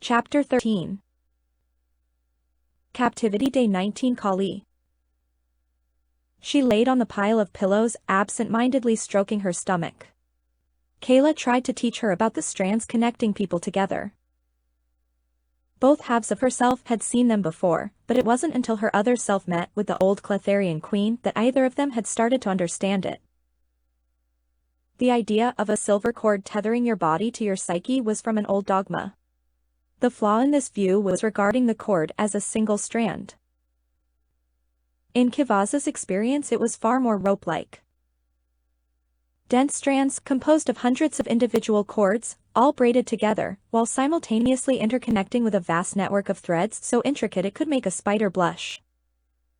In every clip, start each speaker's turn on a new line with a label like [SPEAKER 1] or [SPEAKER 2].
[SPEAKER 1] Chapter 13. Captivity Day 19. Kali. She laid on the pile of pillows, absent-mindedly stroking her stomach. Kayla tried to teach her about the strands connecting people together. Both halves of herself had seen them before, but it wasn't until her other self met with the old Cletharian queen that either of them had started to understand it. The idea of a silver cord tethering your body to your psyche was from an old dogma. The flaw in this view was regarding the cord as a single strand. In Kivaza's experience, it was far more rope-like. Dense strands composed of hundreds of individual cords, all braided together, while simultaneously interconnecting with a vast network of threads so intricate it could make a spider blush.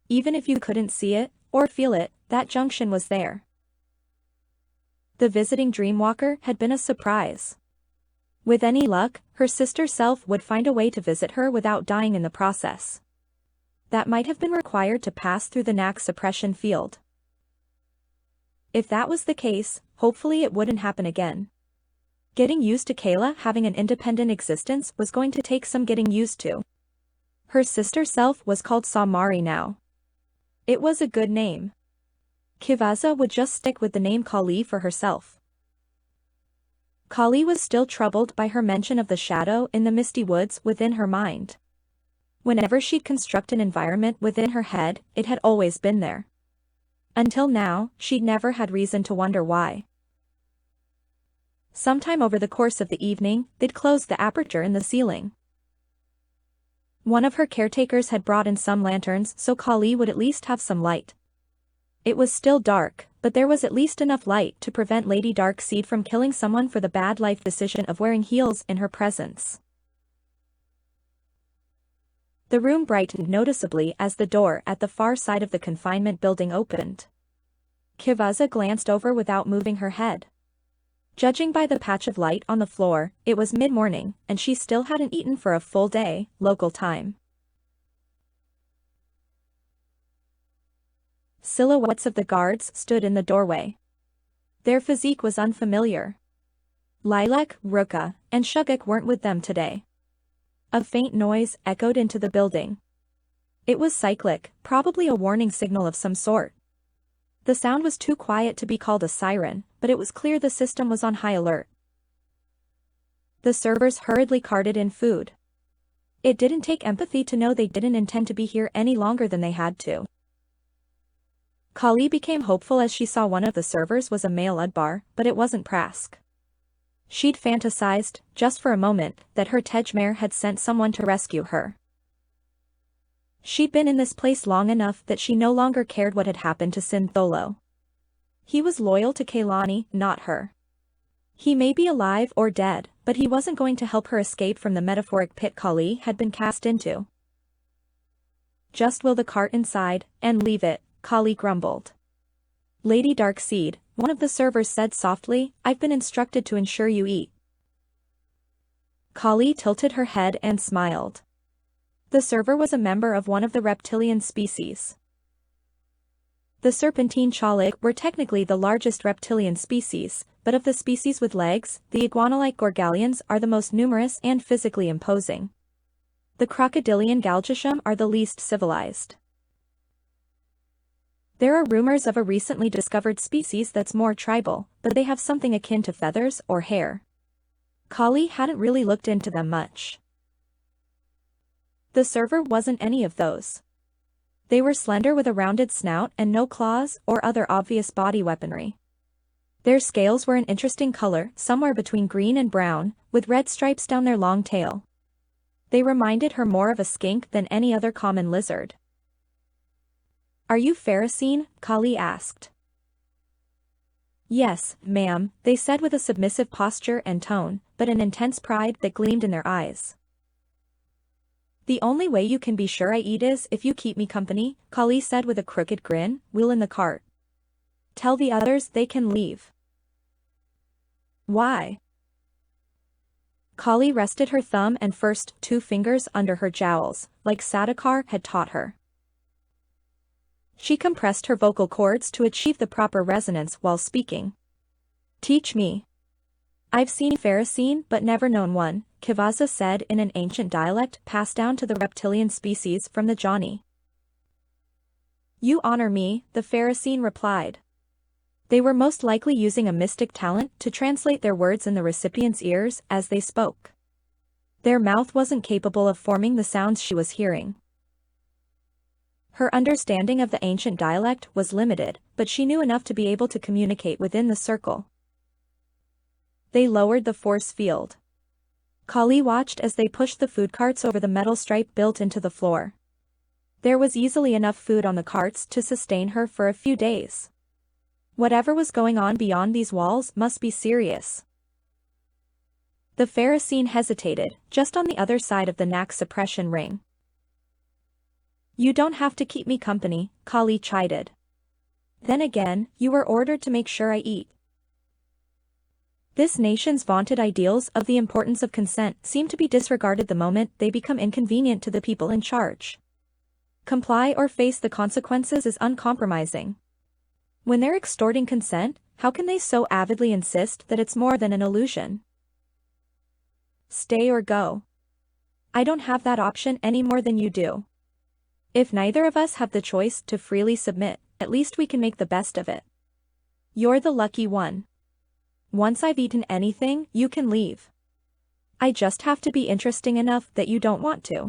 [SPEAKER 1] Even if you couldn't see it, or feel it, that junction was there. The visiting dreamwalker had been a surprise. With any luck, her sister self would find a way to visit her without dying in the process. That might have been required to pass through the knack suppression field. If that was the case, hopefully it wouldn't happen again. Getting used to Kayla having an independent existence was going to take some getting used to. Her sister self was called Samari now. It was a good name. Kivaza would just stick with the name Kali for herself. Kali was still troubled by her mention of the shadow in the misty woods within her mind. Whenever she'd construct an environment within her head, it had always been there. Until now, she'd never had reason to wonder why. Sometime over the course of the evening, they'd closed the aperture in the ceiling. One of her caretakers had brought in some lanterns so Kali would at least have some light. It was still dark, but there was at least enough light to prevent Lady Darkseid from killing someone for the bad life decision of wearing heels in her presence. The room brightened noticeably as the door at the far side of the confinement building opened. Kivaza glanced over without moving her head. Judging by the patch of light on the floor, it was mid-morning, and she still hadn't eaten for a full day, local time. Silhouettes of the guards stood in the doorway. Their physique was unfamiliar. Lilac, Ruka, and Shuguk weren't with them today. A faint noise echoed into the building. It was cyclic, probably a warning signal of some sort. The sound was too quiet to be called a siren, but it was clear the system was on high alert. The servers hurriedly carted in food. It didn't take empathy to know they didn't intend to be here any longer than they had to. Kali became hopeful as she saw one of the servers was a male Udbar, but it wasn't Prask. She'd fantasized, just for a moment, that her Tejmare had sent someone to rescue her. She'd been in this place long enough that she no longer cared what had happened to Sintholo. He was loyal to Kaylani, not her. He may be alive or dead, but he wasn't going to help her escape from the metaphoric pit Kali had been cast into. Just wheel the cart inside, and leave it, Kali grumbled. Lady Darkseid, one of the servers said softly, I've been instructed to ensure you eat. Kali tilted her head and smiled. The server was a member of one of the reptilian species. The serpentine Chalik were technically the largest reptilian species, but of the species with legs, the iguana-like Gorgalians are the most numerous and physically imposing. The crocodilian Galgasham are the least civilized. There are rumors of a recently discovered species that's more tribal, but they have something akin to feathers or hair. Kali hadn't really looked into them much. The server wasn't any of those. They were slender with a rounded snout and no claws or other obvious body weaponry. Their scales were an interesting color, somewhere between green and brown, with red stripes down their long tail. They reminded her more of a skink than any other common lizard. Are you Pharisine? Kali asked. Yes, ma'am, they said with a submissive posture and tone, but an intense pride that gleamed in their eyes. The only way you can be sure I eat is if you keep me company, Kali said with a crooked grin, wheel in the cart. Tell the others they can leave. Why? Kali rested her thumb and first two fingers under her jowls, like Sadakar had taught her. She compressed her vocal cords to achieve the proper resonance while speaking. Teach me. I've seen Pharisine but never known one, Kivaza said in an ancient dialect passed down to the reptilian species from the Johnny. You honor me, the Pharisine replied. They were most likely using a mystic talent to translate their words in the recipient's ears as they spoke. Their mouth wasn't capable of forming the sounds she was hearing. Her understanding of the ancient dialect was limited, but she knew enough to be able to communicate within the circle. They lowered the force field. Kali watched as they pushed the food carts over the metal stripe built into the floor. There was easily enough food on the carts to sustain her for a few days. Whatever was going on beyond these walls must be serious. The Pharisine hesitated, just on the other side of the knack suppression ring. You don't have to keep me company, Kali chided. Then again, you were ordered to make sure I eat. This nation's vaunted ideals of the importance of consent seem to be disregarded the moment they become inconvenient to the people in charge. Comply or face the consequences is uncompromising. When they're extorting consent, how can they so avidly insist that it's more than an illusion? Stay or go. I don't have that option any more than you do. If neither of us have the choice to freely submit, at least we can make the best of it. You're the lucky one. Once I've eaten anything, you can leave. I just have to be interesting enough that you don't want to.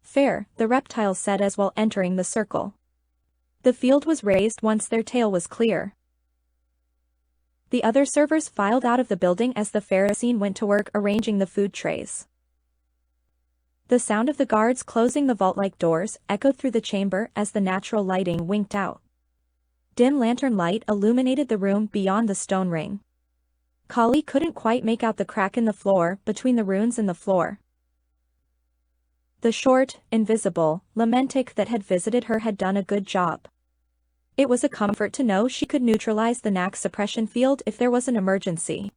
[SPEAKER 1] Fair, the reptile said as while entering the circle. The field was raised once their tail was clear. The other servers filed out of the building as the Pharisine went to work arranging the food trays. The sound of the guards closing the vault-like doors echoed through the chamber as the natural lighting winked out. Dim lantern light illuminated the room beyond the stone ring. Kali couldn't quite make out the crack in the floor between the runes in the floor. The short, invisible, lamentic that had visited her had done a good job. It was a comfort to know she could neutralize the knack suppression field if there was an emergency.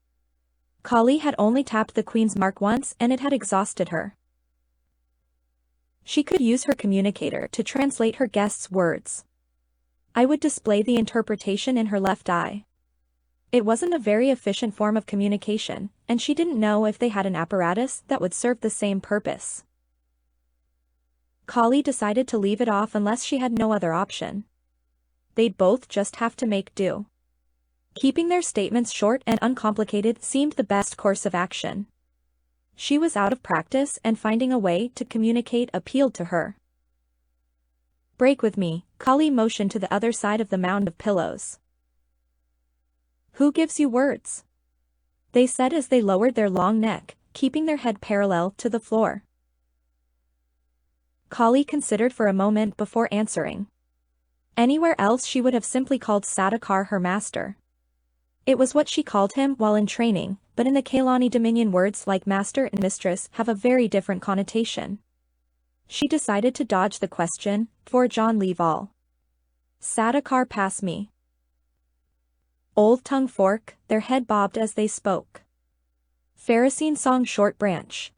[SPEAKER 1] Kali had only tapped the Queen's mark once and it had exhausted her. She could use her communicator to translate her guest's words. I would display the interpretation in her left eye. It wasn't a very efficient form of communication, and she didn't know if they had an apparatus that would serve the same purpose. Kali decided to leave it off unless she had no other option. They'd both just have to make do. Keeping their statements short and uncomplicated seemed the best course of action. She was out of practice and finding a way to communicate appealed to her. Break with me, Kali motioned to the other side of the mound of pillows. Who gives you words? They said as they lowered their long neck, keeping their head parallel to the floor. Kali considered for a moment before answering. Anywhere else she would have simply called Sadakar her master. It was what she called him while in training, but in the Kailani Dominion words like master and mistress have a very different connotation. She decided to dodge the question, for John leave all. Sadakar pass me. Old tongue fork, their head bobbed as they spoke. Pharisine song short branch.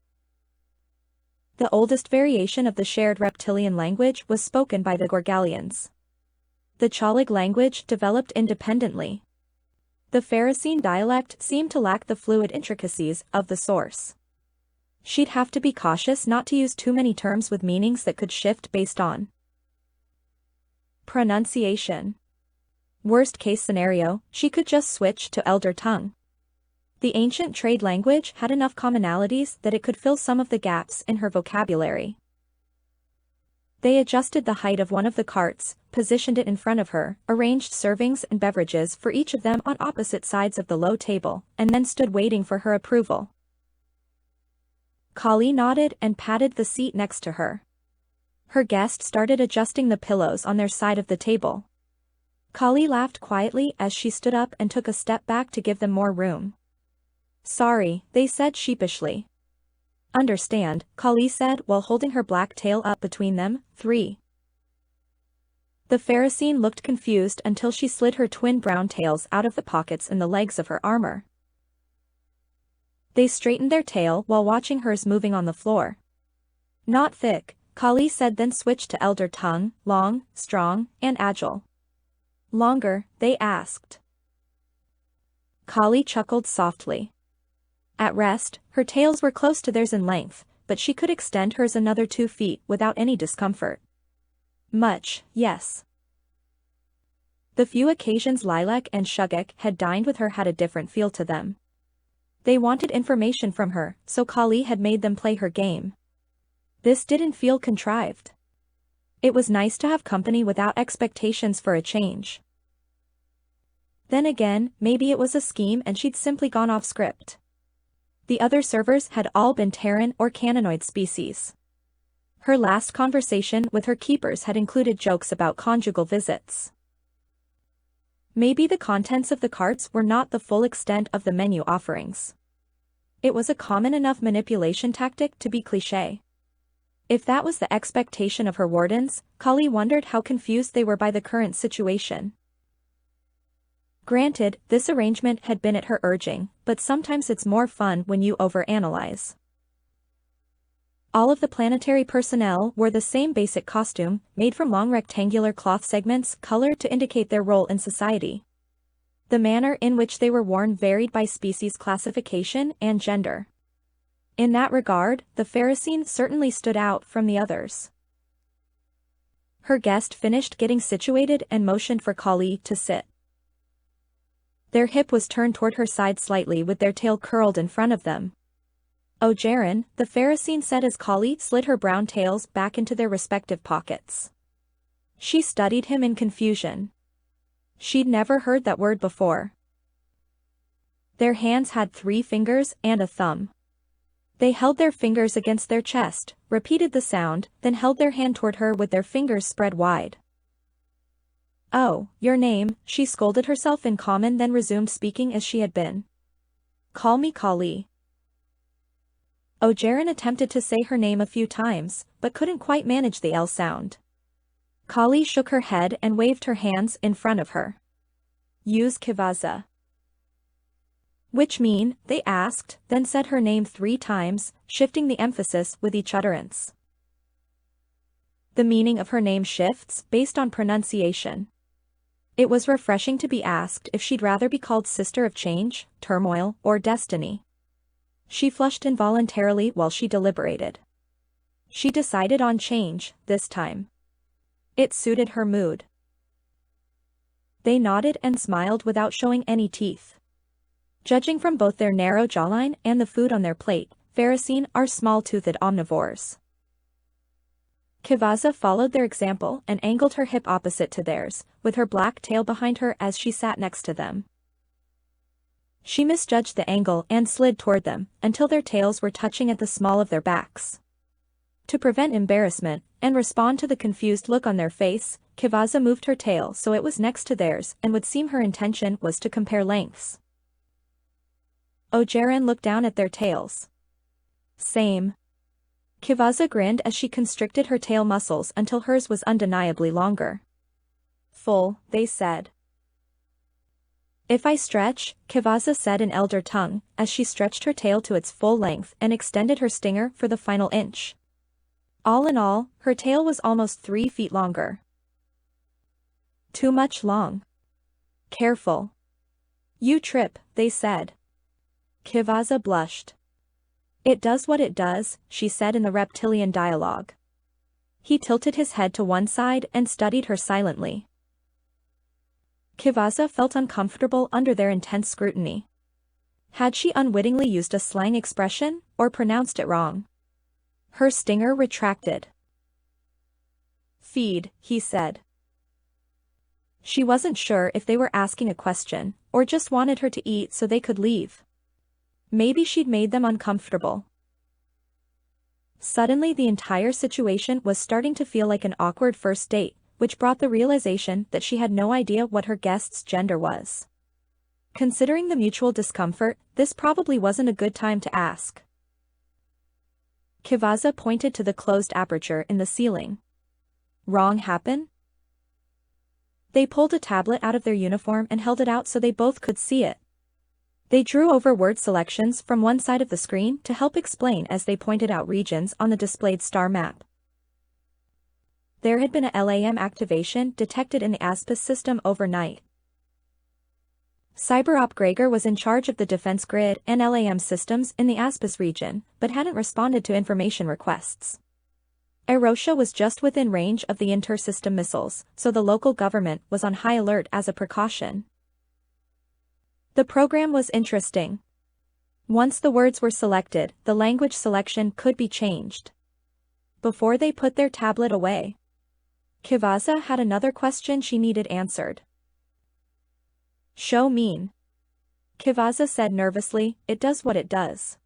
[SPEAKER 1] The oldest variation of the shared reptilian language was spoken by the Gorgalians. The Chalig language developed independently. The Pharisine dialect seemed to lack the fluid intricacies of the source. She'd have to be cautious not to use too many terms with meanings that could shift based on pronunciation. Worst case scenario, she could just switch to Elder Tongue. The ancient trade language had enough commonalities that it could fill some of the gaps in her vocabulary. They adjusted the height of one of the carts, positioned it in front of her, arranged servings and beverages for each of them on opposite sides of the low table, and then stood waiting for her approval. Kali nodded and patted the seat next to her. Her guest started adjusting the pillows on their side of the table. Kali laughed quietly as she stood up and took a step back to give them more room. Sorry, they said sheepishly. Understand, Kali said while holding her black tail up between them. 3. The Pharisine looked confused until she slid her twin brown tails out of the pockets in the legs of her armor. They straightened their tail while watching hers moving on the floor. Not thick, Kali said, then switched to Elder Tongue, long, strong, and agile. Longer, they asked. Kali chuckled softly. At rest, her tails were close to theirs in length, but she could extend hers another 2 feet without any discomfort. Much, yes. The few occasions Lilac and Shugek had dined with her had a different feel to them. They wanted information from her, so Kali had made them play her game. This didn't feel contrived. It was nice to have company without expectations for a change. Then again, maybe it was a scheme and she'd simply gone off script. The other servers had all been Terran or Caninoid species. Her last conversation with her keepers had included jokes about conjugal visits. Maybe the contents of the carts were not the full extent of the menu offerings. It was a common enough manipulation tactic to be cliché. If that was the expectation of her wardens, Kali wondered how confused they were by the current situation. Granted, this arrangement had been at her urging, but sometimes it's more fun when you overanalyze. All of the planetary personnel wore the same basic costume, made from long rectangular cloth segments colored to indicate their role in society. The manner in which they were worn varied by species classification and gender. In that regard, the Pharisine certainly stood out from the others. Her guest finished getting situated and motioned for Kali to sit. Their hip was turned toward her side slightly with their tail curled in front of them. "Oh Jaren," the Pharisine said as Kali slid her brown tails back into their respective pockets. She studied him in confusion. She'd never heard that word before. Their hands had 3 fingers and a thumb. They held their fingers against their chest, repeated the sound, then held their hand toward her with their fingers spread wide. "Oh, your name," she scolded herself in common, then resumed speaking as she had been. "Call me Kali." Jaren attempted to say her name a few times, but couldn't quite manage the L sound. Kali shook her head and waved her hands in front of her. "Use Kivaza." "Which mean?" they asked, then said her name 3 times, shifting the emphasis with each utterance. The meaning of her name shifts based on pronunciation. It was refreshing to be asked if she'd rather be called Sister of Change, Turmoil, or Destiny. She flushed involuntarily while she deliberated. She decided on Change, this time. It suited her mood. They nodded and smiled without showing any teeth. Judging from both their narrow jawline and the food on their plate, Pharisine are small-toothed omnivores. Kivaza followed their example and angled her hip opposite to theirs, with her black tail behind her as she sat next to them. She misjudged the angle and slid toward them, until their tails were touching at the small of their backs. To prevent embarrassment, and respond to the confused look on their face, Kivaza moved her tail so it was next to theirs and would seem her intention was to compare lengths. Jaren looked down at their tails. "Same." Kivaza grinned as she constricted her tail muscles until hers was undeniably longer. "Full," they said. "If I stretch," Kivaza said in elder tongue, as she stretched her tail to its full length and extended her stinger for the final inch. All in all, her tail was almost 3 feet longer. "Too much long. Careful. You trip," they said. Kivaza blushed. "It does what it does," she said in the reptilian dialogue. He tilted his head to one side and studied her silently. Kivaza felt uncomfortable under their intense scrutiny. Had she unwittingly used a slang expression, or pronounced it wrong? Her stinger retracted. "Feed," he said. She wasn't sure if they were asking a question, or just wanted her to eat so they could leave. Maybe she'd made them uncomfortable. Suddenly the entire situation was starting to feel like an awkward first date, which brought the realization that she had no idea what her guest's gender was. Considering the mutual discomfort, this probably wasn't a good time to ask. Kivaza pointed to the closed aperture in the ceiling. "Wrong happen?" They pulled a tablet out of their uniform and held it out so they both could see it. They drew over word selections from one side of the screen to help explain as they pointed out regions on the displayed star map. There had been a LAM activation detected in the Aspis system overnight. Cyberop Gregor was in charge of the defense grid and LAM systems in the Aspis region, but hadn't responded to information requests. Erosha was just within range of the inter-system missiles, so the local government was on high alert as a precaution. The program was interesting. Once the words were selected, the language selection could be changed. Before they put their tablet away, Kivaza had another question she needed answered. Show mean. Kivaza said nervously, it does what it does.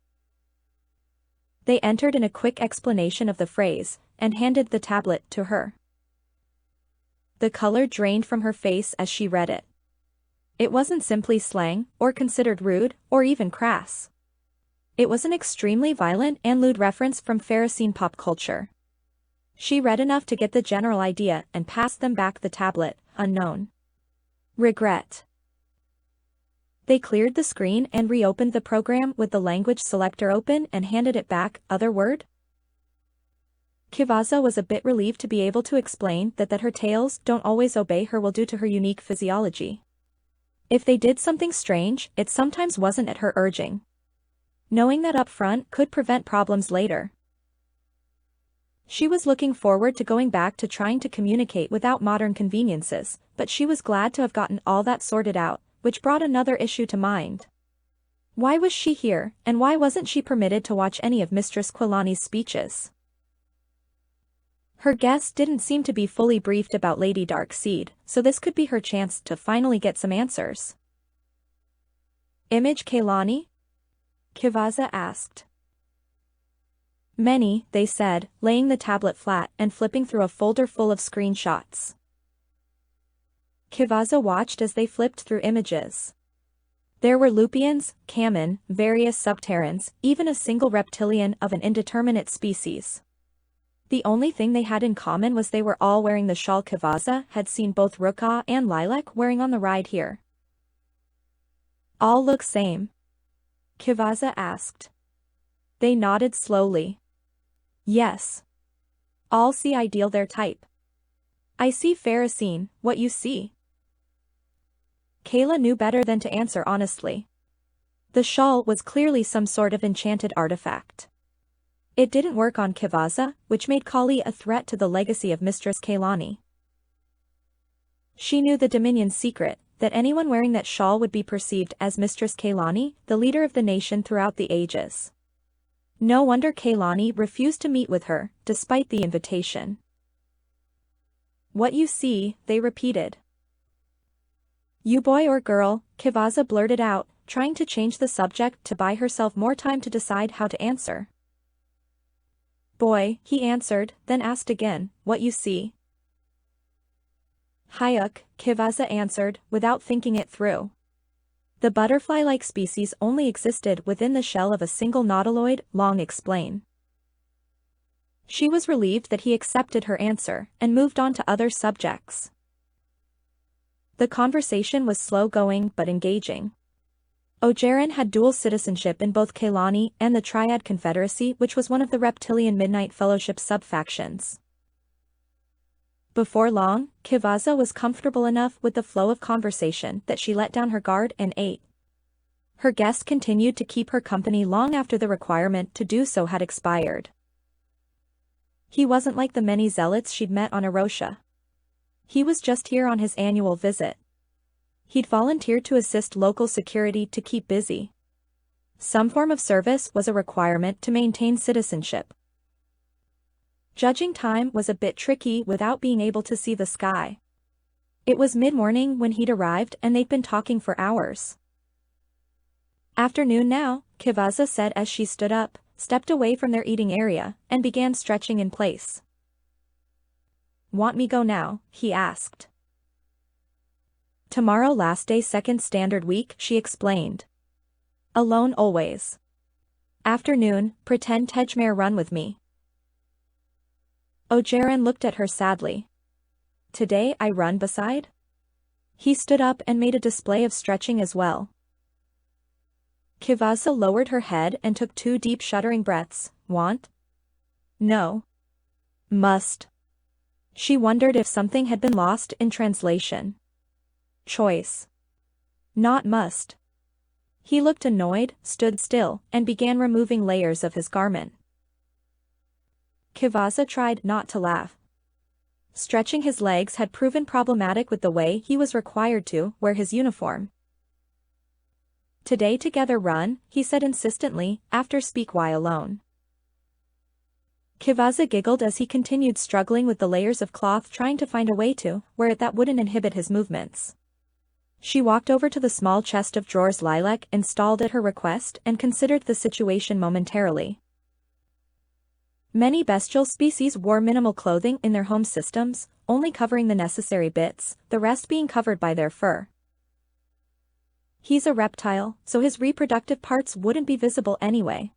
[SPEAKER 1] They entered in a quick explanation of the phrase, and handed the tablet to her. The color drained from her face as she read it. It wasn't simply slang, or considered rude, or even crass. It was an extremely violent and lewd reference from Pharisine pop culture. She read enough to get the general idea and passed them back the tablet, unknown. Regret. They cleared the screen and reopened the program with the language selector open and handed it back, other word? Kivaza was a bit relieved to be able to explain that her tails don't always obey her will due to her unique physiology. If they did something strange, it sometimes wasn't at her urging. Knowing that up front could prevent problems later. She was looking forward to going back to trying to communicate without modern conveniences, but she was glad to have gotten all that sorted out, which brought another issue to mind. Why was she here, and why wasn't she permitted to watch any of Mistress Quilani's speeches? Her guest didn't seem to be fully briefed about Lady Darkseid, so this could be her chance to finally get some answers. Image Kaylani? Kivaza asked. Many, they said, laying the tablet flat and flipping through a folder full of screenshots. Kivaza watched as they flipped through images. There were Lupians, Kamen, various subterrans, even a single reptilian of an indeterminate species. The only thing they had in common was they were all wearing the shawl Kivaza had seen both Ruka and Lilac wearing on the ride here. All look same? Kivaza asked. They nodded slowly. Yes. All see ideal their type. I see Pharisine, what you see? Kayla knew better than to answer honestly. The shawl was clearly some sort of enchanted artifact. It didn't work on Kivaza, which made Kali a threat to the legacy of Mistress Kaylani. She knew the Dominion's secret, that anyone wearing that shawl would be perceived as Mistress Kaylani, the leader of the nation throughout the ages. No wonder Kaylani refused to meet with her, despite the invitation. What you see, they repeated. You boy or girl, Kivaza blurted out, trying to change the subject to buy herself more time to decide how to answer. Boy, he answered, then asked again, what you see? Hayuk, Kivaza answered, without thinking it through. The butterfly-like species only existed within the shell of a single nautiloid, Long explained. She was relieved that he accepted her answer, and moved on to other subjects. The conversation was slow-going but engaging. Ojeran had dual citizenship in both Kaylani and the Triad Confederacy, which was one of the Reptilian Midnight Fellowship sub-factions. Before long, Kivaza was comfortable enough with the flow of conversation that she let down her guard and ate. Her guest continued to keep her company long after the requirement to do so had expired. He wasn't like the many zealots she'd met on Erosha. He was just here on his annual visit. He'd volunteered to assist local security to keep busy. Some form of service was a requirement to maintain citizenship. Judging time was a bit tricky without being able to see the sky. It was mid-morning when he'd arrived and they'd been talking for hours. Afternoon now, Kivaza said as she stood up, stepped away from their eating area, and began stretching in place. Want me go now? He asked. Tomorrow last day second standard week, she explained. Alone always. Afternoon, pretend Tejmare run with me. Ojeran looked at her sadly. Today I run beside? He stood up and made a display of stretching as well. Kivaza lowered her head and took 2 deep shuddering breaths. Want? No. Must. She wondered if something had been lost in translation. Choice. Not must. He looked annoyed, stood still, and began removing layers of his garment. Kivasa tried not to laugh. Stretching his legs had proven problematic with the way he was required to wear his uniform. "Today together run," he said insistently, "after speak while alone." Kivasa giggled as he continued struggling with the layers of cloth, trying to find a way to wear it that wouldn't inhibit his movements. She walked over to the small chest of drawers Lilac installed at her request and considered the situation momentarily. Many bestial species wore minimal clothing in their home systems, only covering the necessary bits, the rest being covered by their fur. He's a reptile, so his reproductive parts wouldn't be visible anyway.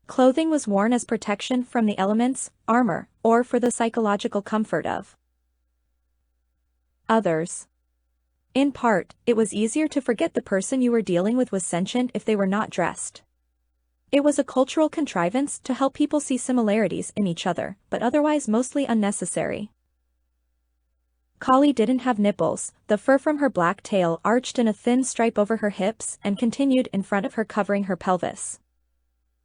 [SPEAKER 1] Clothing was worn as protection from the elements, armor, or for the psychological comfort of others. In part, it was easier to forget the person you were dealing with was sentient if they were not dressed. It was a cultural contrivance to help people see similarities in each other, but otherwise mostly unnecessary. Kali didn't have nipples, the fur from her black tail arched in a thin stripe over her hips and continued in front of her, covering her pelvis.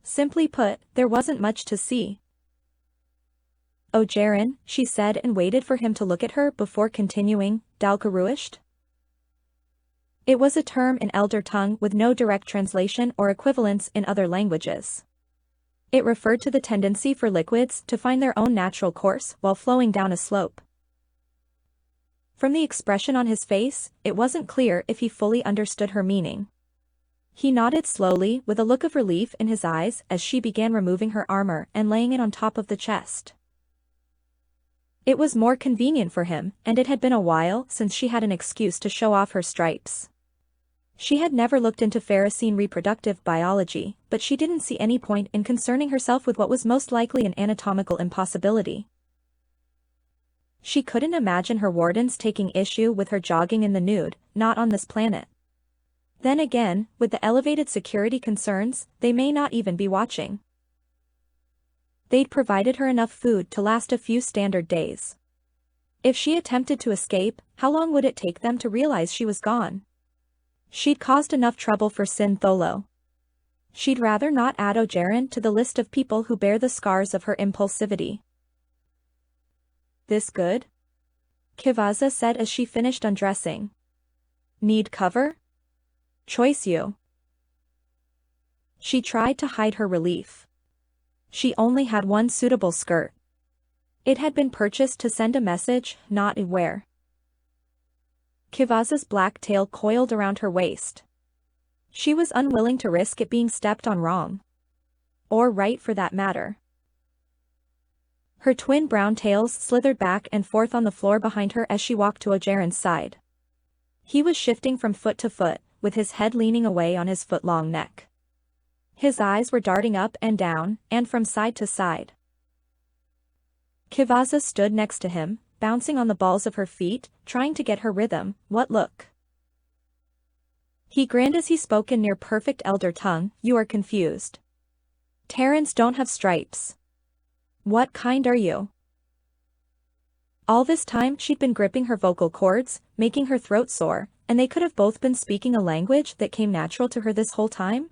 [SPEAKER 1] Simply put, there wasn't much to see. "Oh Jaren," she said and waited for him to look at her before continuing, "Dalkaruisht?" It was a term in Elder tongue with no direct translation or equivalence in other languages. It referred to the tendency for liquids to find their own natural course while flowing down a slope. From the expression on his face, it wasn't clear if he fully understood her meaning. He nodded slowly with a look of relief in his eyes as she began removing her armor and laying it on top of the chest. It was more convenient for him, and it had been a while since she had an excuse to show off her stripes. She had never looked into Pharisine reproductive biology, but she didn't see any point in concerning herself with what was most likely an anatomical impossibility. She couldn't imagine her wardens taking issue with her jogging in the nude, not on this planet. Then again, with the elevated security concerns, they may not even be watching. They'd provided her enough food to last a few standard days. If she attempted to escape, how long would it take them to realize she was gone? She'd caused enough trouble for Sin Tholo. She'd rather not add Ojaren to the list of people who bear the scars of her impulsivity. "This good?" Kivasa said as she finished undressing. "Need cover?" "Choice you." She tried to hide her relief. She only had one suitable skirt. It had been purchased to send a message, not a wear. Kivasa's black tail coiled around her waist. She was unwilling to risk it being stepped on wrong. Or right for that matter. Her twin brown tails slithered back and forth on the floor behind her as she walked to Ojaren's side. He was shifting from foot to foot, with his head leaning away on his foot-long neck. His eyes were darting up and down, and from side to side. Kivasa stood next to him, bouncing on the balls of her feet, trying to get her rhythm. "What look?" He grinned as he spoke in near-perfect Elder tongue. "You are confused. Terrans don't have stripes." "What kind are you?" All this time she'd been gripping her vocal cords, making her throat sore, and they could have both been speaking a language that came natural to her this whole time?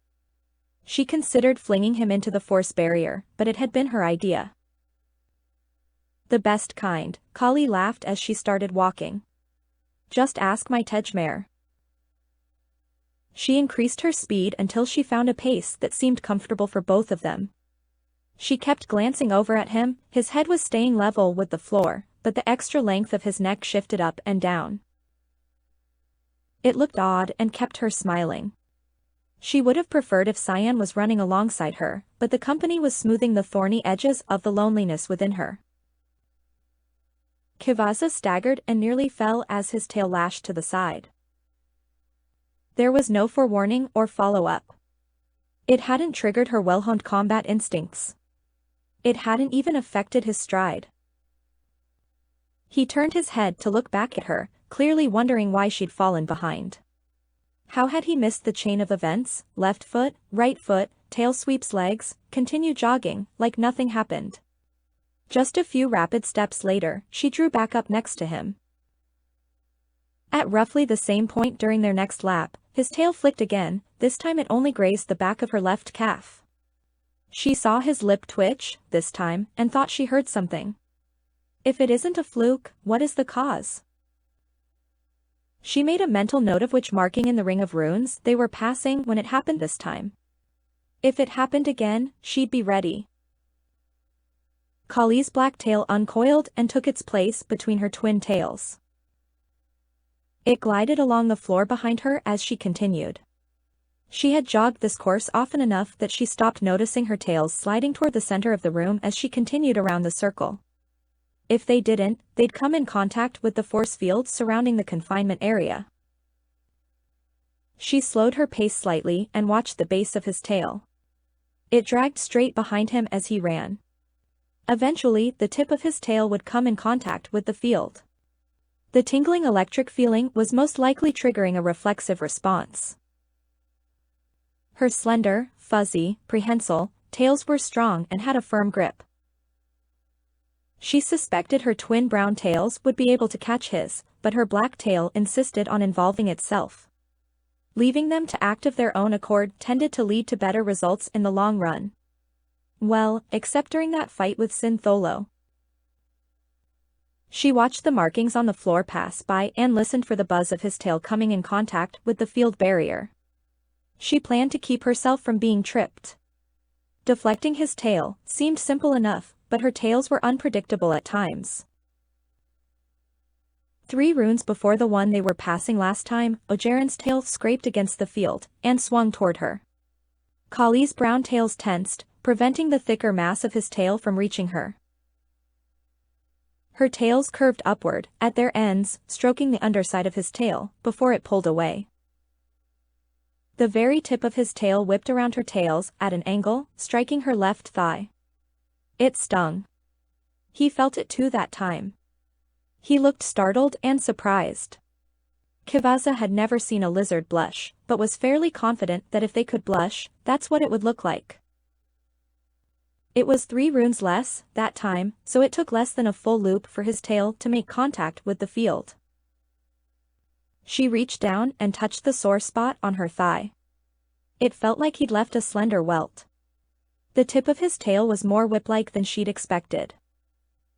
[SPEAKER 1] She considered flinging him into the force barrier, but it had been her idea. "The best kind," Kali laughed as she started walking. "Just ask my Tejmare." She increased her speed until she found a pace that seemed comfortable for both of them. She kept glancing over at him, his head was staying level with the floor, but the extra length of his neck shifted up and down. It looked odd and kept her smiling. She would have preferred if Cyan was running alongside her, but the company was smoothing the thorny edges of the loneliness within her. Kivasa staggered and nearly fell as his tail lashed to the side. There was no forewarning or follow-up. It hadn't triggered her well-honed combat instincts. It hadn't even affected his stride. He turned his head to look back at her, clearly wondering why she'd fallen behind. How had he missed the chain of events? Left foot, right foot, tail sweeps legs, continue jogging, like nothing happened. Just a few rapid steps later, she drew back up next to him. At roughly the same point during their next lap, his tail flicked again, this time it only grazed the back of her left calf. She saw his lip twitch, this time, and thought she heard something. If it isn't a fluke, what is the cause? She made a mental note of which marking in the ring of runes they were passing when it happened this time. If it happened again, she'd be ready. Kali's black tail uncoiled and took its place between her twin tails. It glided along the floor behind her as she continued. She had jogged this course often enough that she stopped noticing her tails sliding toward the center of the room as she continued around the circle. If they didn't, they'd come in contact with the force field surrounding the confinement area. She slowed her pace slightly and watched the base of his tail. It dragged straight behind him as he ran. Eventually, the tip of his tail would come in contact with the field. The tingling electric feeling was most likely triggering a reflexive response. Her slender, fuzzy, prehensile tails were strong and had a firm grip. She suspected her twin brown tails would be able to catch his, but her black tail insisted on involving itself. Leaving them to act of their own accord tended to lead to better results in the long run. Well, except during that fight with Syntholo. She watched the markings on the floor pass by and listened for the buzz of his tail coming in contact with the field barrier. She planned to keep herself from being tripped. Deflecting his tail seemed simple enough, but her tails were unpredictable at times. 3 runes before the one they were passing last time, Ogeron's tail scraped against the field and swung toward her. Kali's brown tails tensed, preventing the thicker mass of his tail from reaching her. Her tails curved upward, at their ends, stroking the underside of his tail, before it pulled away. The very tip of his tail whipped around her tails, at an angle, striking her left thigh. It stung. He felt it too that time. He looked startled and surprised. Kivaza had never seen a lizard blush, but was fairly confident that if they could blush, that's what it would look like. It was 3 runes less, that time, so it took less than a full loop for his tail to make contact with the field. She reached down and touched the sore spot on her thigh. It felt like he'd left a slender welt. The tip of his tail was more whip-like than she'd expected.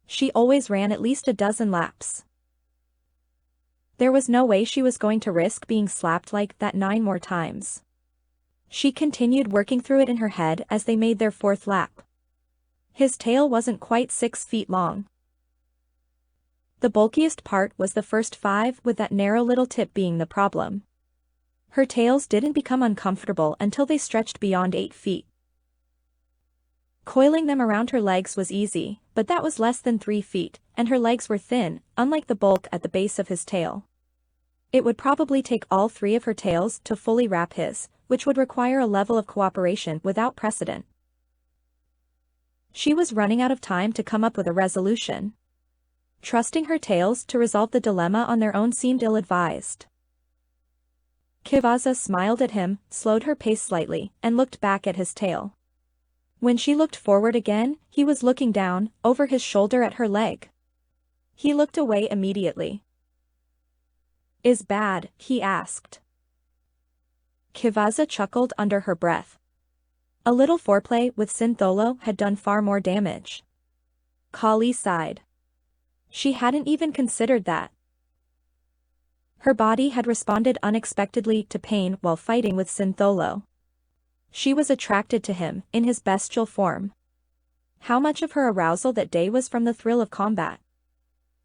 [SPEAKER 1] She always ran at least a dozen laps. There was no way she was going to risk being slapped like that 9 more times. She continued working through it in her head as they made their 4th lap. His tail wasn't quite 6 feet long. The bulkiest part was the first 5, with that narrow little tip being the problem. Her tails didn't become uncomfortable until they stretched beyond 8 feet. Coiling them around her legs was easy, but that was less than 3 feet, and her legs were thin, unlike the bulk at the base of his tail. It would probably take all 3 of her tails to fully wrap his, which would require a level of cooperation without precedent. She was running out of time to come up with a resolution. Trusting her tails to resolve the dilemma on their own seemed ill-advised. Kivaza smiled at him, slowed her pace slightly, and looked back at his tail. When she looked forward again, he was looking down, over his shoulder at her leg. He looked away immediately. "Is bad?" he asked. Kivaza chuckled under her breath. A little foreplay with Syntholo had done far more damage. Kali sighed. She hadn't even considered that. Her body had responded unexpectedly to pain while fighting with Syntholo. She was attracted to him, in his bestial form. How much of her arousal that day was from the thrill of combat?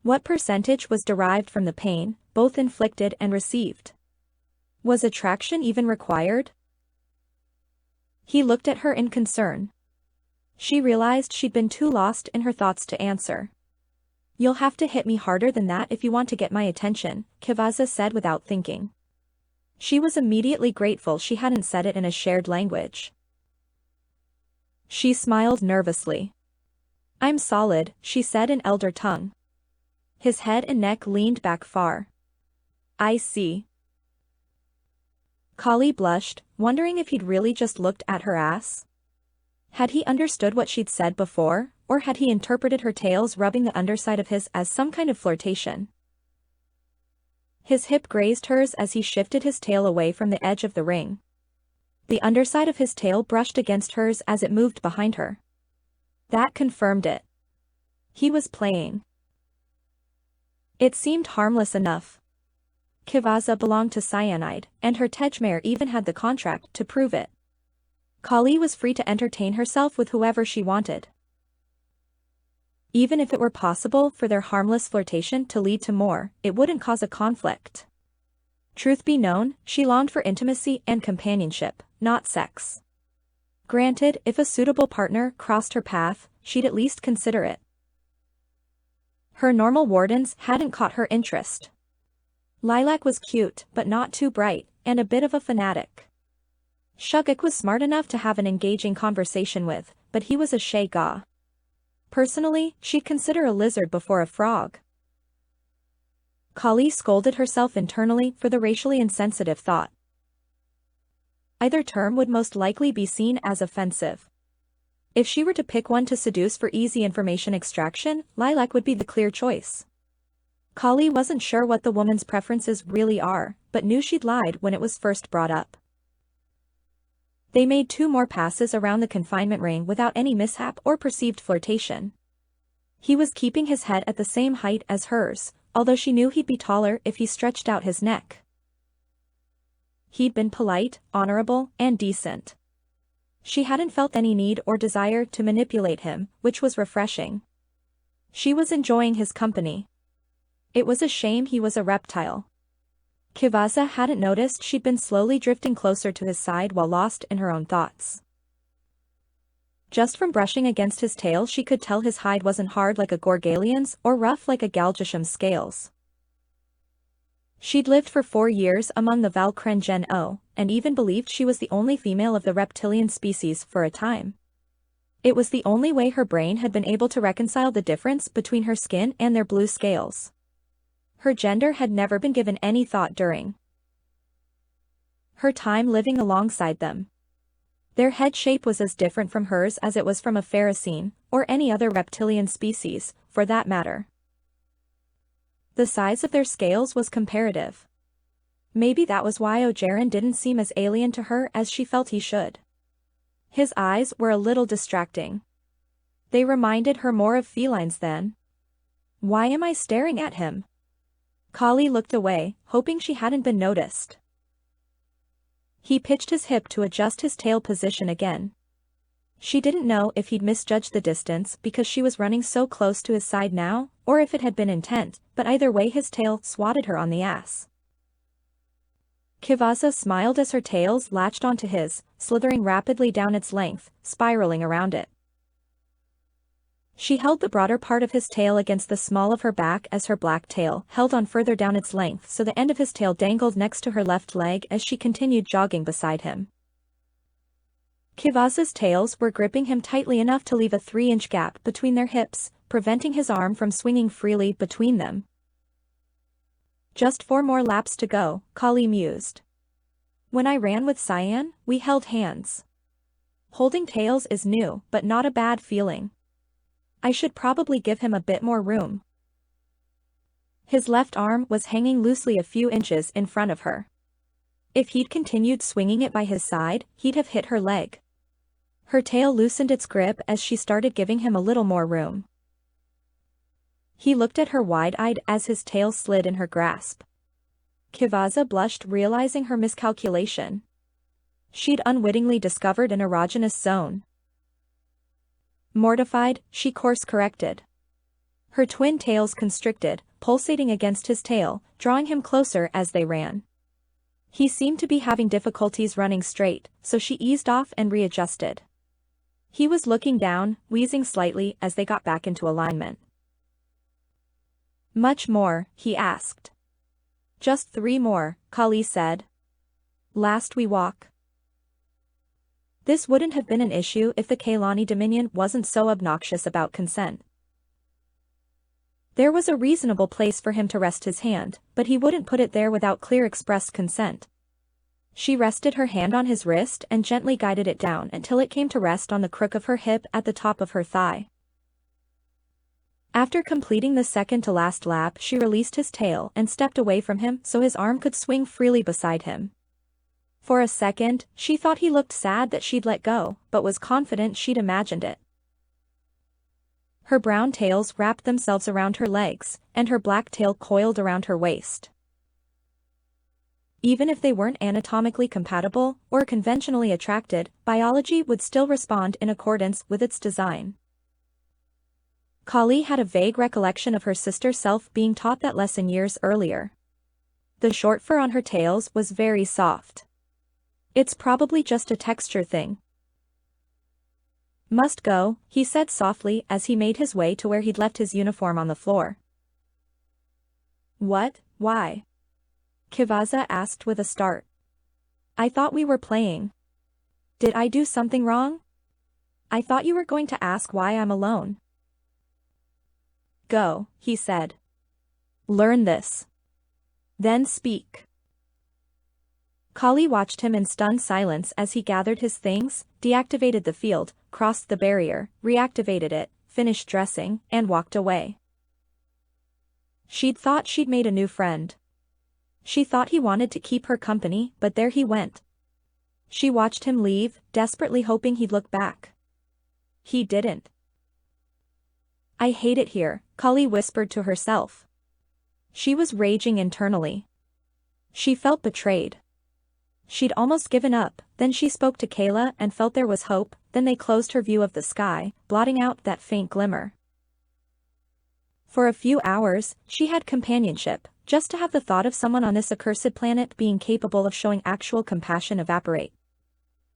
[SPEAKER 1] What percentage was derived from the pain, both inflicted and received? Was attraction even required? He looked at her in concern. She realized she'd been too lost in her thoughts to answer. "You'll have to hit me harder than that if you want to get my attention," Kivaza said without thinking. She was immediately grateful she hadn't said it in a shared language. She smiled nervously. "I'm solid," she said in elder tongue. His head and neck leaned back far. "I see." Kali blushed, wondering if he'd really just looked at her ass. Had he understood what she'd said before, or had he interpreted her tails rubbing the underside of his as some kind of flirtation? His hip grazed hers as he shifted his tail away from the edge of the ring. The underside of his tail brushed against hers as it moved behind her. That confirmed it. He was playing. It seemed harmless enough. Kivaza belonged to Cyanide, and her Tejmare even had the contract to prove it. Kali was free to entertain herself with whoever she wanted. Even if it were possible for their harmless flirtation to lead to more, it wouldn't cause a conflict. Truth be known, she longed for intimacy and companionship, not sex. Granted, if a suitable partner crossed her path, she'd at least consider it. Her normal wardens hadn't caught her interest. Lilac was cute, but not too bright, and a bit of a fanatic. Shugok was smart enough to have an engaging conversation with, but he was a Shayga. Personally, she'd consider a lizard before a frog. Kali scolded herself internally for the racially insensitive thought. Either term would most likely be seen as offensive. If she were to pick one to seduce for easy information extraction, Lilac would be the clear choice. Kali wasn't sure what the woman's preferences really are, but knew she'd lied when it was first brought up. They made 2 more passes around the confinement ring without any mishap or perceived flirtation. He was keeping his head at the same height as hers, although she knew he'd be taller if he stretched out his neck. He'd been polite, honorable, and decent. She hadn't felt any need or desire to manipulate him, which was refreshing. She was enjoying his company. It was a shame he was a reptile. Kivaza hadn't noticed she'd been slowly drifting closer to his side while lost in her own thoughts. Just from brushing against his tail she could tell his hide wasn't hard like a Gorgalian's or rough like a Galgesham's scales. She'd lived for 4 years among the Valkrengen-O, and even believed she was the only female of the reptilian species for a time. It was the only way her brain had been able to reconcile the difference between her skin and their blue scales. Her gender had never been given any thought during her time living alongside them. Their head shape was as different from hers as it was from a Pharisine, or any other reptilian species, for that matter. The size of their scales was comparative. Maybe that was why Ojeran didn't seem as alien to her as she felt he should. His eyes were a little distracting. They reminded her more of felines than. Why am I staring at him? Kali looked away, hoping she hadn't been noticed. He pitched his hip to adjust his tail position again. She didn't know if he'd misjudged the distance because she was running so close to his side now, or if it had been intent, but either way his tail swatted her on the ass. Kivaza smiled as her tails latched onto his, slithering rapidly down its length, spiraling around it. She held the broader part of his tail against the small of her back as her black tail held on further down its length so the end of his tail dangled next to her left leg as she continued jogging beside him. Kivaza's tails were gripping him tightly enough to leave a 3-inch gap between their hips, preventing his arm from swinging freely between them. Just 4 more laps to go, Kali mused. When I ran with Cyan, we held hands. Holding tails is new, but not a bad feeling. I should probably give him a bit more room. His left arm was hanging loosely a few inches in front of her. If he'd continued swinging it by his side, he'd have hit her leg. Her tail loosened its grip as she started giving him a little more room. He looked at her wide-eyed as his tail slid in her grasp. Kivaza blushed, realizing her miscalculation. She'd unwittingly discovered an erogenous zone. Mortified, she course-corrected. Her twin tails constricted, pulsating against his tail, drawing him closer as they ran. He seemed to be having difficulties running straight, so she eased off and readjusted. He was looking down, wheezing slightly as they got back into alignment. Much more, he asked. Just 3 more, Kali said. Last we walk. This wouldn't have been an issue if the Kailani Dominion wasn't so obnoxious about consent. There was a reasonable place for him to rest his hand, but he wouldn't put it there without clear expressed consent. She rested her hand on his wrist and gently guided it down until it came to rest on the crook of her hip at the top of her thigh. After completing the second-to-last lap, she released his tail and stepped away from him so his arm could swing freely beside him. For a second, she thought he looked sad that she'd let go, but was confident she'd imagined it. Her brown tails wrapped themselves around her legs, and her black tail coiled around her waist. Even if they weren't anatomically compatible or conventionally attracted, biology would still respond in accordance with its design. Kali had a vague recollection of her sister self being taught that lesson years earlier. The short fur on her tails was very soft. It's probably just a texture thing. Must go, he said softly as he made his way to where he'd left his uniform on the floor. What? Why? Kivaza asked with a start. I thought we were playing. Did I do something wrong? I thought you were going to ask why I'm alone. Go, he said. Learn this. Then speak. Kali watched him in stunned silence as he gathered his things, deactivated the field, crossed the barrier, reactivated it, finished dressing, and walked away. She'd thought she'd made a new friend. She thought he wanted to keep her company, but there he went. She watched him leave, desperately hoping he'd look back. He didn't. I hate it here, Kali whispered to herself. She was raging internally. She felt betrayed. She'd almost given up, then she spoke to Kayla and felt there was hope, then they closed her view of the sky, blotting out that faint glimmer. For a few hours, she had companionship, just to have the thought of someone on this accursed planet being capable of showing actual compassion evaporate.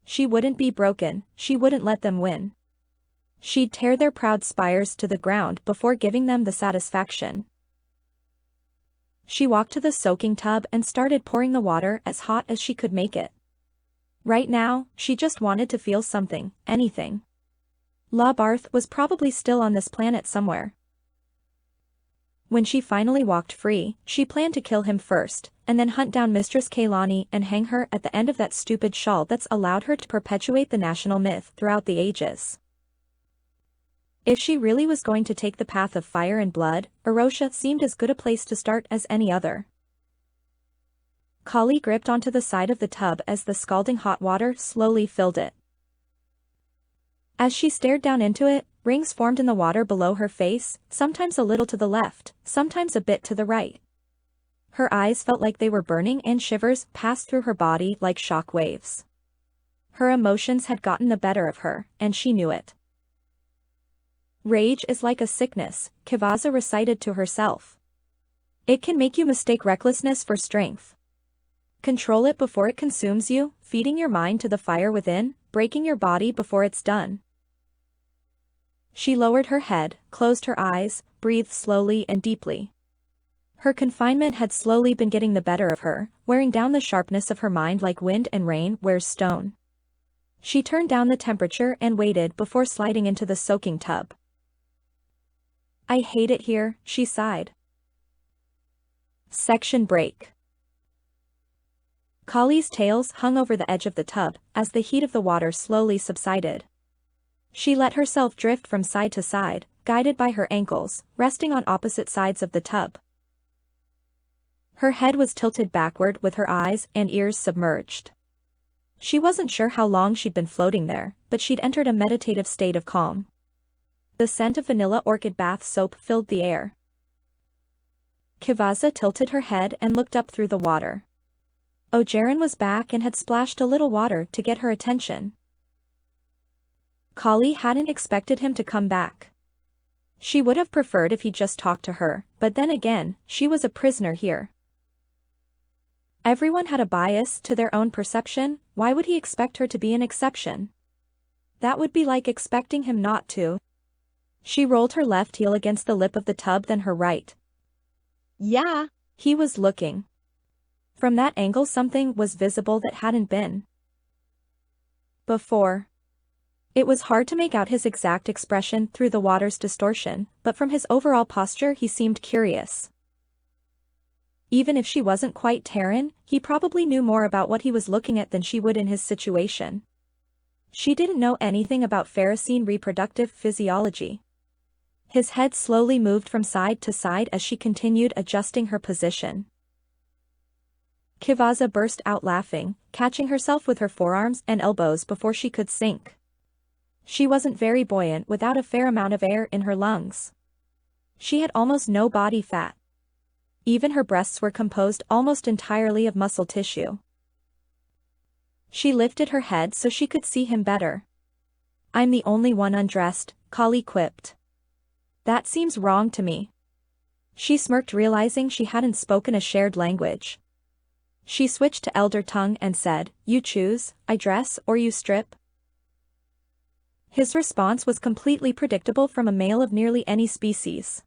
[SPEAKER 1] She wouldn't be broken, she wouldn't let them win. She'd tear their proud spires to the ground before giving them the satisfaction. She walked to the soaking tub and started pouring the water as hot as she could make it. Right now, she just wanted to feel something, anything. La Barth was probably still on this planet somewhere. When she finally walked free, she planned to kill him first, and then hunt down Mistress Kaylani and hang her at the end of that stupid shawl that's allowed her to perpetuate the national myth throughout the ages. If she really was going to take the path of fire and blood, Arosha seemed as good a place to start as any other. Kali gripped onto the side of the tub as the scalding hot water slowly filled it. As she stared down into it, rings formed in the water below her face, sometimes a little to the left, sometimes a bit to the right. Her eyes felt like they were burning and shivers passed through her body like shock waves. Her emotions had gotten the better of her, and she knew it. Rage is like a sickness, Kivaza recited to herself. It can make you mistake recklessness for strength. Control it before it consumes you, feeding your mind to the fire within, breaking your body before it's done. She lowered her head, closed her eyes, breathed slowly and deeply. Her confinement had slowly been getting the better of her, wearing down the sharpness of her mind like wind and rain wears stone. She turned down the temperature and waited before sliding into the soaking tub. I hate it here, she sighed. Section break. Kali's tails hung over the edge of the tub as the heat of the water slowly subsided. She let herself drift from side to side, guided by her ankles, resting on opposite sides of the tub. Her head was tilted backward with her eyes and ears submerged. She wasn't sure how long she'd been floating there, but she'd entered a meditative state of calm. The scent of vanilla orchid bath soap filled the air. Kivaza tilted her head and looked up through the water. Ojeran was back and had splashed a little water to get her attention. Kali hadn't expected him to come back. She would have preferred if he'd just talked to her, but then again, she was a prisoner here. Everyone had a bias to their own perception, why would he expect her to be an exception? That would be like expecting him not to. She rolled her left heel against the lip of the tub then her right. Yeah, he was looking. From that angle something was visible that hadn't been before. It was hard to make out his exact expression through the water's distortion, but from his overall posture he seemed curious. Even if she wasn't quite Terran, he probably knew more about what he was looking at than she would in his situation. She didn't know anything about Pharisine reproductive physiology. His head slowly moved from side to side as she continued adjusting her position. Kivaza burst out laughing, catching herself with her forearms and elbows before she could sink. She wasn't very buoyant without a fair amount of air in her lungs. She had almost no body fat. Even her breasts were composed almost entirely of muscle tissue. She lifted her head so she could see him better. "I'm the only one undressed," Kali quipped. "That seems wrong to me." She smirked, realizing she hadn't spoken a shared language. She switched to Elder Tongue and said, "You choose, I dress or you strip." His response was completely predictable from a male of nearly any species.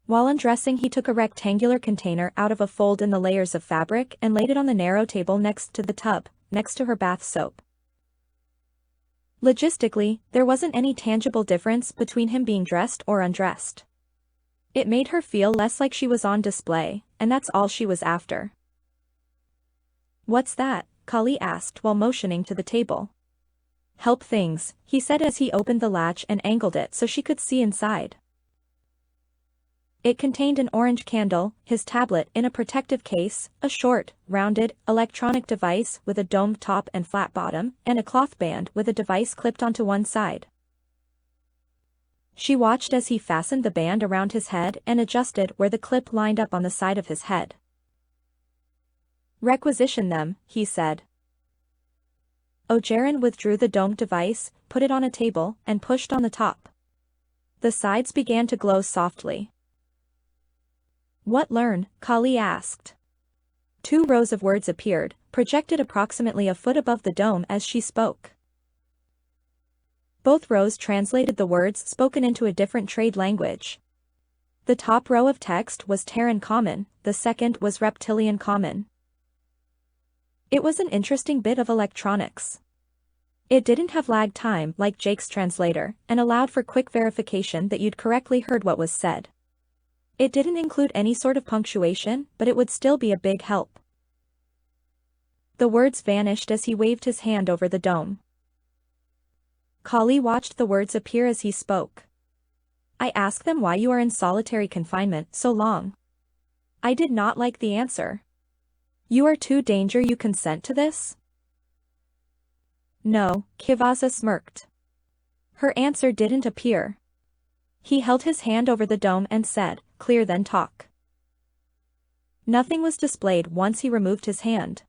[SPEAKER 1] While undressing, he took a rectangular container out of a fold in the layers of fabric and laid it on the narrow table next to the tub, next to her bath soap. Logistically, there wasn't any tangible difference between him being dressed or undressed. It made her feel less like she was on display, and that's all she was after. "What's that?" Kali asked while motioning to the table. "Help things," he said as he opened the latch and angled it so she could see inside. It contained an orange candle, his tablet in a protective case, a short, rounded, electronic device with a domed top and flat bottom, and a cloth band with a device clipped onto one side. She watched as he fastened the band around his head and adjusted where the clip lined up on the side of his head. "Requisition them," he said. Ojeran withdrew the domed device, put it on a table, and pushed on the top. The sides began to glow softly. "What learn?" Kali asked. 2 rows of words appeared, projected approximately a foot above the dome as she spoke. Both rows translated the words spoken into a different trade language. The top row of text was Terran Common, the second was Reptilian Common. It was an interesting bit of electronics. It didn't have lag time like Jake's translator, and allowed for quick verification that you'd correctly heard what was said. It didn't include any sort of punctuation, but it would still be a big help. The words vanished as he waved his hand over the dome. Kali watched the words appear as he spoke. "I asked them why you are in solitary confinement so long. I did not like the answer. You are too danger. You consent to this?" "No," Kivaza smirked. Her answer didn't appear. He held his hand over the dome and said, "Clear then talk." Nothing was displayed once he removed his hand.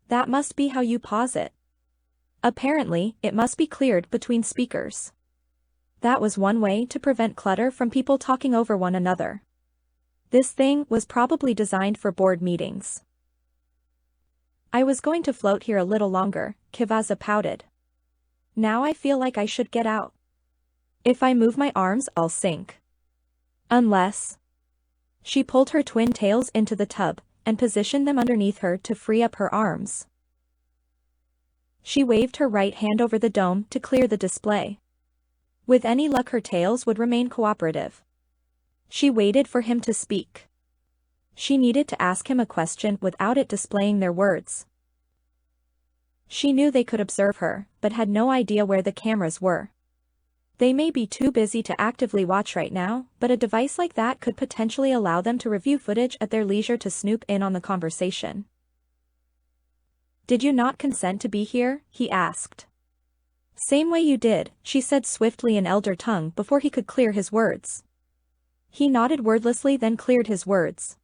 [SPEAKER 1] "That must be how you pause it. Apparently, it must be cleared between speakers." That was one way to prevent clutter from people talking over one another. This thing was probably designed for board meetings. "I was going to float here a little longer," Kivaza pouted. "Now I feel like I should get out. If I move my arms, I'll sink. Unless..." She pulled her twin tails into the tub and positioned them underneath her to free up her arms. She waved her right hand over the dome to clear the display. With any luck, her tails would remain cooperative. She waited for him to speak. She needed to ask him a question without it displaying their words. She knew they could observe her, but had no idea where the cameras were. They may be too busy to actively watch right now, but a device like that could potentially allow them to review footage at their leisure to snoop in on the conversation. "Did you not consent to be here?" he asked. "Same way you did," she said swiftly in Elder Tongue before he could clear his words. He nodded wordlessly, then cleared his words.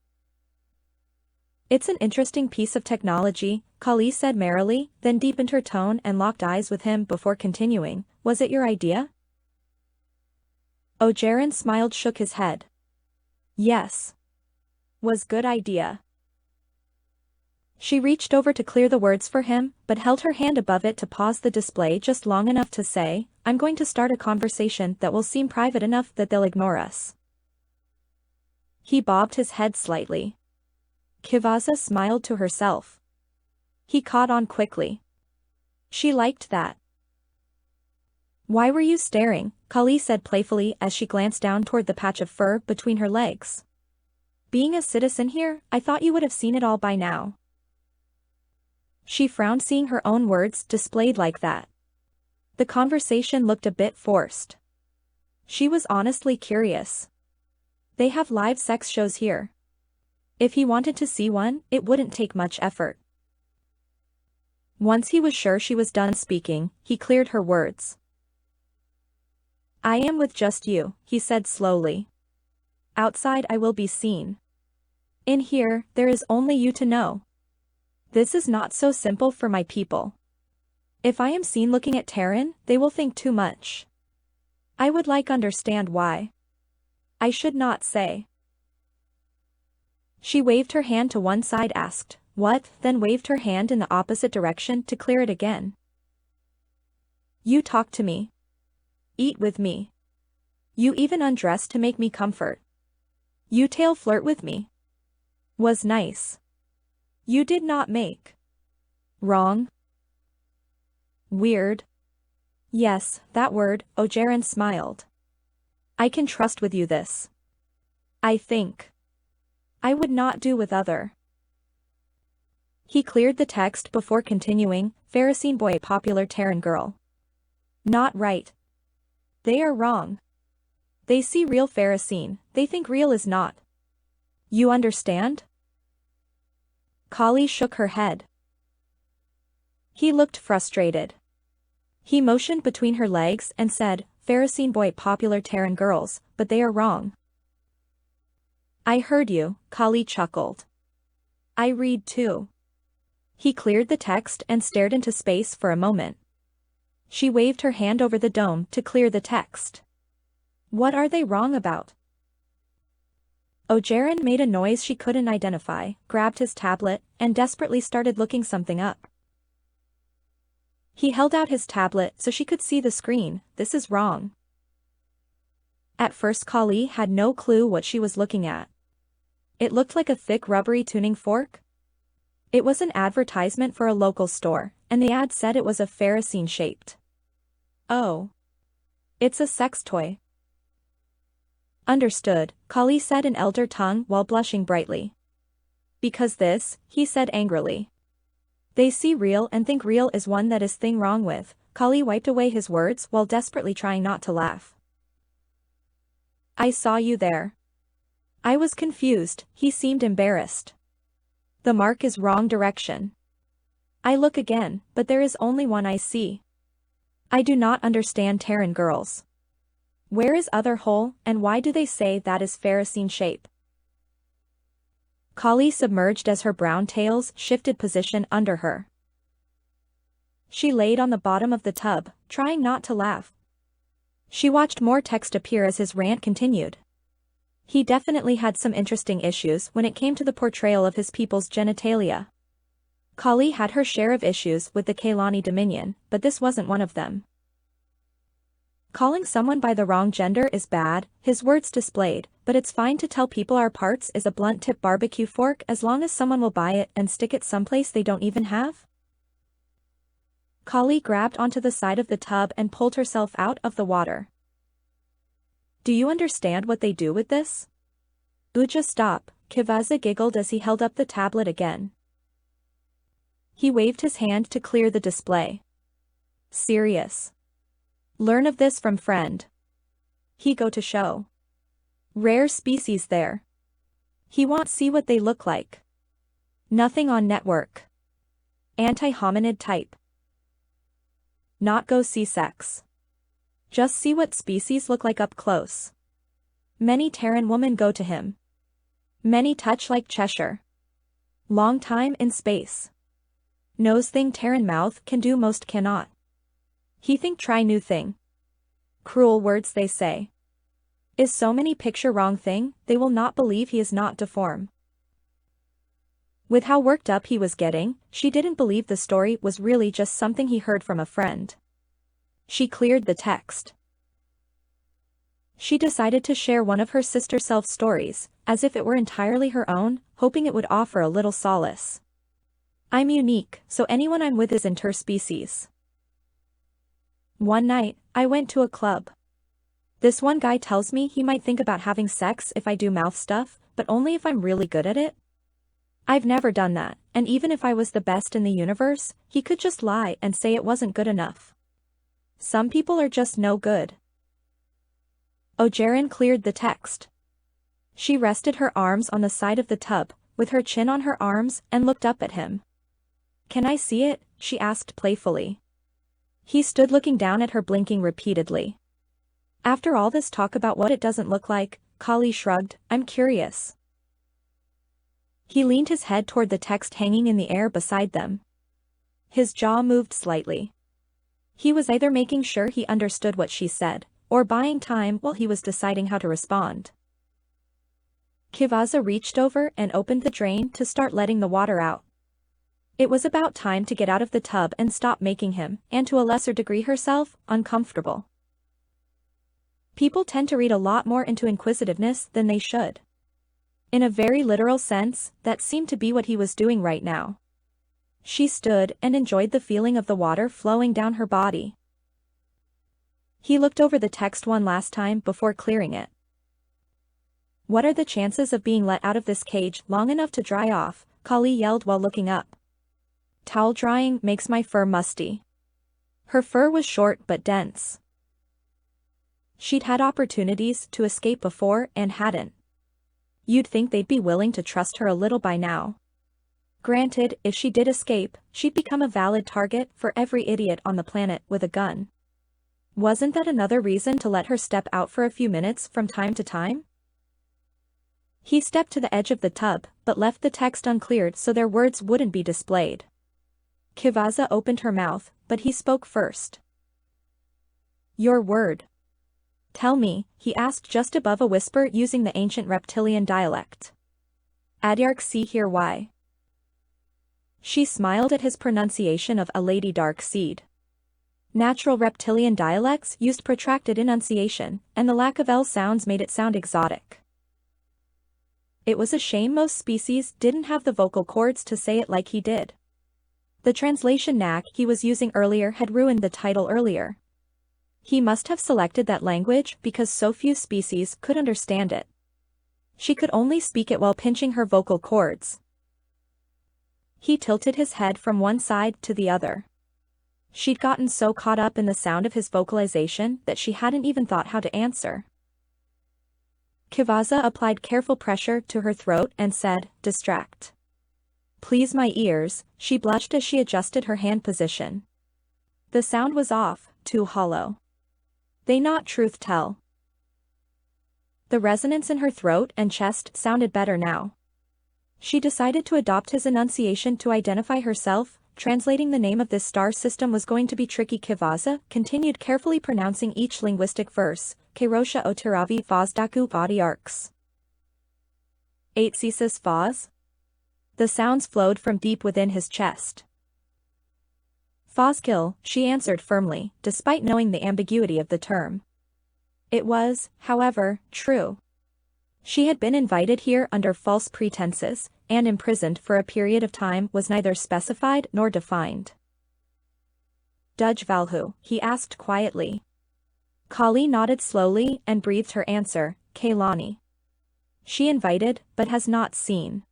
[SPEAKER 1] "It's an interesting piece of technology," Kali said merrily, then deepened her tone and locked eyes with him before continuing. "Was it your idea?" Ojeran smiled, shook his head. "Yes. Was good idea." She reached over to clear the words for him, but held her hand above it to pause the display just long enough to say, "I'm going to start a conversation that will seem private enough that they'll ignore us." He bobbed his head slightly. Kivaza smiled to herself. He caught on quickly. She liked that. "Why were you staring?" Kali said playfully as she glanced down toward the patch of fur between her legs. "Being a citizen here, I thought you would have seen it all by now." She frowned, seeing her own words displayed like that. The conversation looked a bit forced. She was honestly curious. They have live sex shows here. If he wanted to see one, it wouldn't take much effort. Once he was sure she was done speaking, he cleared her words. I am with just you, he said slowly. Outside I will be seen. In here, there is only you to know. This is not so simple for my people. If I am seen looking at Taryn, they will think too much. I would like understand why. I should not say. She waved her hand to one side, asked, what, then waved her hand in the opposite direction to clear it again. You talk to me. Eat with me. You even undress to make me comfort. You tail flirt with me. Was nice. You did not make. Wrong. Weird. Yes, that word, Ojeran smiled. I can trust with you this. I think. I would not do with other. He cleared the text before continuing, Pharisine boy popular Terran girl. Not right. They are wrong. They see real Pharisine, they think real is not. You understand? Kali shook her head. He looked frustrated. He motioned between her legs and said, Pharisine boy popular Terran girls, but they are wrong. I heard you, Kali chuckled. I read too. He cleared the text and stared into space for a moment. She waved her hand over the dome to clear the text. What are they wrong about? Ojeran made a noise she couldn't identify, grabbed his tablet, and desperately started looking something up. He held out his tablet so she could see the screen. This is wrong. At first Kali had no clue what she was looking at. It looked like a thick rubbery tuning fork. It was an advertisement for a local store, and the ad said it was a Pharisine shaped. Oh. It's a sex toy. Understood, Kali said in elder tongue while blushing brightly. Because this, he said angrily. They see real and think real is one that is thing wrong with. Kali wiped away his words while desperately trying not to laugh. I saw you there. I was confused, he seemed embarrassed. The mark is wrong direction. I look again, but there is only one I see. I do not understand Terran girls. Where is other hole, and why do they say that is Pharisine shape? Kali submerged as her brown tails shifted position under her. She laid on the bottom of the tub, trying not to laugh. She watched more text appear as his rant continued. He definitely had some interesting issues when it came to the portrayal of his people's genitalia. Kali had her share of issues with the Kailani Dominion, but this wasn't one of them. Calling someone by the wrong gender is bad, his words displayed, but it's fine to tell people our parts is a blunt-tip barbecue fork as long as someone will buy it and stick it someplace they don't even have? Kali grabbed onto the side of the tub and pulled herself out of the water. Do you understand what they do with this? Uja stop, Kivaza giggled as he held up the tablet again. He waved his hand to clear the display. Serious. Learn of this from friend. He go to show. Rare species there. He want see what they look like. Nothing on network. Anti-hominid type. Not go see sex. Just see what species look like up close. Many Terran women go to him. Many touch like Cheshire. Long time in space. Knows thing Terran mouth can do most cannot. He think try new thing. Cruel words they say. Is so many picture wrong thing, they will not believe he is not deform. With how worked up he was getting, she didn't believe the story was really just something he heard from a friend. She cleared the text. She decided to share one of her sister self stories, as if it were entirely her own, hoping it would offer a little solace. I'm unique, so anyone I'm with is interspecies. One night, I went to a club. This one guy tells me he might think about having sex if I do mouth stuff, but only if I'm really good at it. I've never done that, and even if I was the best in the universe, he could just lie and say it wasn't good enough. Some people are just no good. Ojerin cleared the text. She rested her arms on the side of the tub, with her chin on her arms, and looked up at him. "Can I see it?" she asked playfully. He stood looking down at her, blinking repeatedly. "After all this talk about what it doesn't look like," Kali shrugged, "I'm curious." He leaned his head toward the text hanging in the air beside them. His jaw moved slightly. He was either making sure he understood what she said, or buying time while he was deciding how to respond. Kivaza reached over and opened the drain to start letting the water out. It was about time to get out of the tub and stop making him, and to a lesser degree herself, uncomfortable. People tend to read a lot more into inquisitiveness than they should. In a very literal sense, that seemed to be what he was doing right now. She stood and enjoyed the feeling of the water flowing down her body. He looked over the text one last time before clearing it. "What are the chances of being let out of this cage long enough to dry off?" Kali yelled while looking up. "Towel drying makes my fur musty." Her fur was short but dense. She'd had opportunities to escape before and hadn't. You'd think they'd be willing to trust her a little by now. Granted, if she did escape, she'd become a valid target for every idiot on the planet with a gun. Wasn't that another reason to let her step out for a few minutes from time to time? He stepped to the edge of the tub, but left the text uncleared so their words wouldn't be displayed. Kivaza opened her mouth, but he spoke first. "Your word. Tell me," he asked just above a whisper using the ancient reptilian dialect. "Adyarch see here why." She smiled at his pronunciation of a lady dark seed. Natural reptilian dialects used protracted enunciation, and the lack of L sounds made it sound exotic. It was a shame most species didn't have the vocal cords to say it like he did. The translation knack he was using earlier had ruined the title earlier. He must have selected that language because so few species could understand it. She could only speak it while pinching her vocal cords. He tilted his head from one side to the other. She'd gotten so caught up in the sound of his vocalization that she hadn't even thought how to answer. Kivaza applied careful pressure to her throat and said, "Distract. Please my ears," she blushed as she adjusted her hand position. The sound was off, too hollow. They not truth tell. The resonance in her throat and chest sounded better now. She decided to adopt his enunciation to identify herself. Translating the name of this star system was going to be tricky. Kivaza continued carefully pronouncing each linguistic verse. Kerosha Otiravi Fazdaku Adyarchs. 8 Cesis Faz? The sounds flowed from deep within his chest. "Fazkill," she answered firmly, despite knowing the ambiguity of the term. It was, however, true. She had been invited here under false pretenses, and imprisoned for a period of time was neither specified nor defined. "Dudge Valhu?" he asked quietly. Kali nodded slowly and breathed her answer, "Kaylani." "She invited, but has not seen."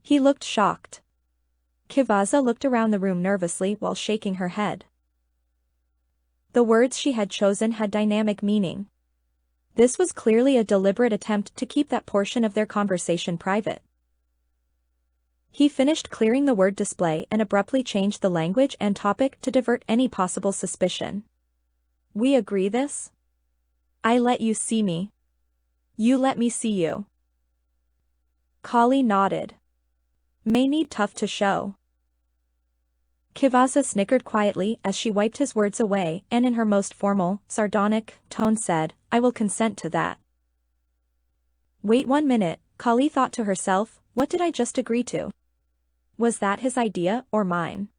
[SPEAKER 1] He looked shocked. Kivaza looked around the room nervously while shaking her head. The words she had chosen had dynamic meaning. This was clearly a deliberate attempt to keep that portion of their conversation private. He finished clearing the word display and abruptly changed the language and topic to divert any possible suspicion. "We agree this? I let you see me. You let me see you." Kali nodded. "May need tough to show." Kivaza snickered quietly as she wiped his words away and in her most formal, sardonic tone said, "I will consent to that." Wait 1 minute, Kali thought to herself, what did I just agree to? Was that his idea or mine?